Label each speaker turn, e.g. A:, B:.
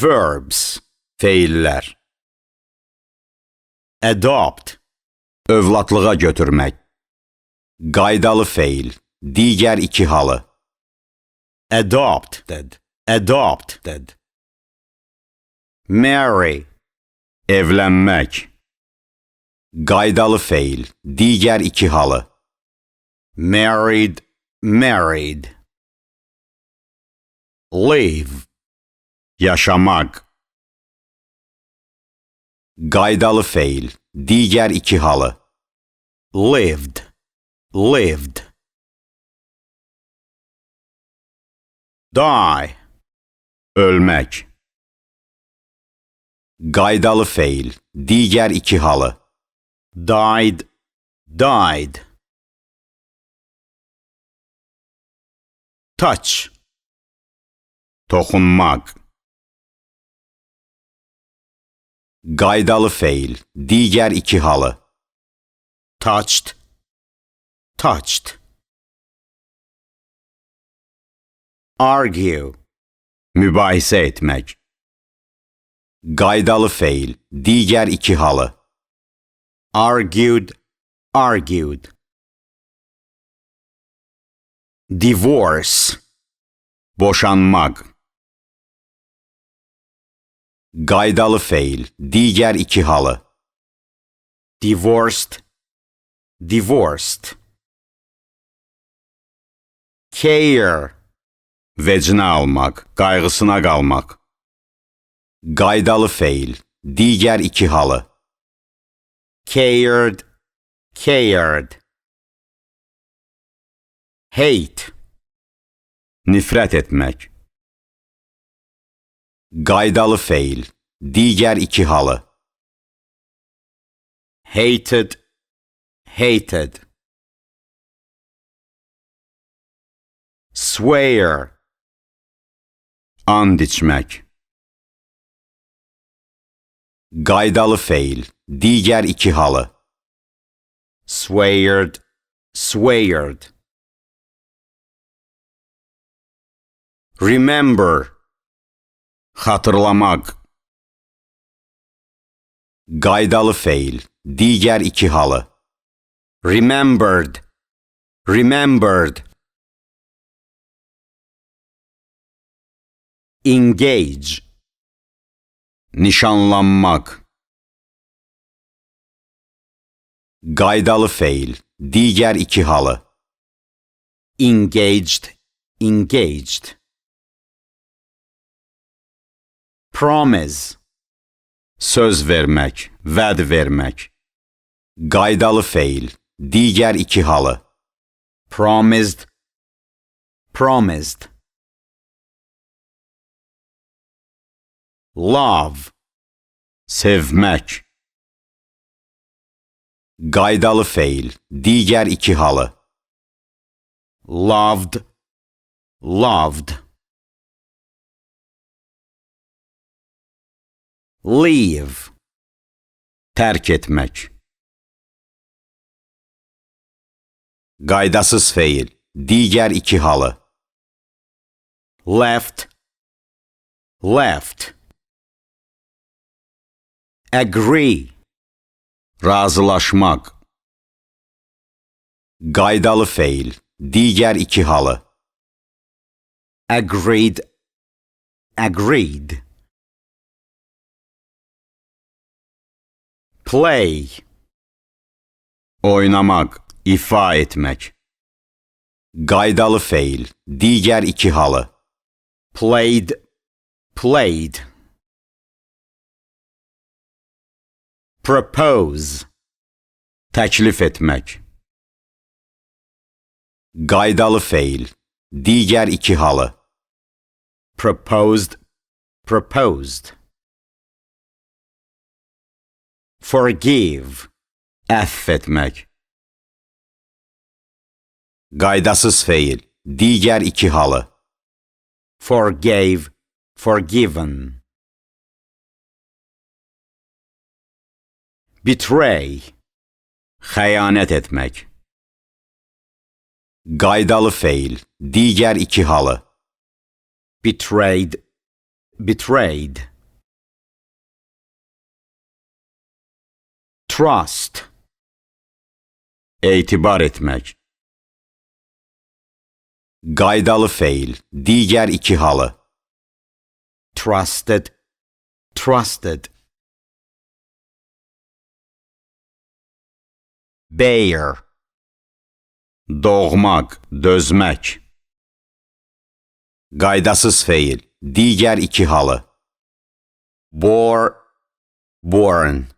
A: Verbs, feillər. Adopt, övladlığa götürmək. Qaydalı feil, digər iki halı. Adopted, adopted. Marry, evlənmək. Qaydalı feil, digər iki halı. Married, married. Live, yaşamaq. Qaydalı feil, digər iki halı. Lived, lived. Die, ölmək. Qaydalı feil, digər iki halı. Died, died. Touch, toxunmaq. Qaydalı feil, digər iki halı. Touched, touched. Argue, mübahisə etmək. Qaydalı feil, digər iki halı. Argued, argued. Divorce, boşanmaq. Qaydalı feil, digər iki halı. Divorced, divorced. Care, vecinə almaq, qayğısına qalmaq. Qaydalı feil, digər iki halı. Cared, cared. Hate, nifrət etmək. Qaydalı feil, digər iki halı. Hated, hated. Swear, and içmək. Qaydalı feil, digər iki halı. Sweared, sweared. Remember, xatırlamaq. Qaydalı feil, digər iki halı. Remembered, remembered. Engage, nişanlanmaq. Qaydalı feil, digər iki halı. Engaged, engaged. Promise, söz vermək, vəd vermək. Qaydalı feil, digər iki halı. Promised, promised. Love, sevmək. Qaydalı feil, digər iki halı. Loved, loved. Leave, tərk etmək. Qaydasız feil, digər iki halı. Left, left. Agree, razılaşmaq. Qaydalı feil, digər iki halı. Agreed, agreed. Play, oynamaq, ifa etmək. Qaydalı feil, digər iki halı. Played, played. Propose, təklif etmək. Qaydalı feil, digər iki halı. Proposed, proposed. Forgive, əff etmək. Qaydasız feil, digər iki halı. Forgave, forgiven. Betray, xəyanət etmək. Qaydalı feil, digər iki halı. Betrayed, betrayed. Trust. Etibar etmək. Qaydalı feil. Digər iki halı. Trusted, trusted. Bear. Doğmaq, dözmək. Qaydasız feil. Digər iki halı. Bore, born.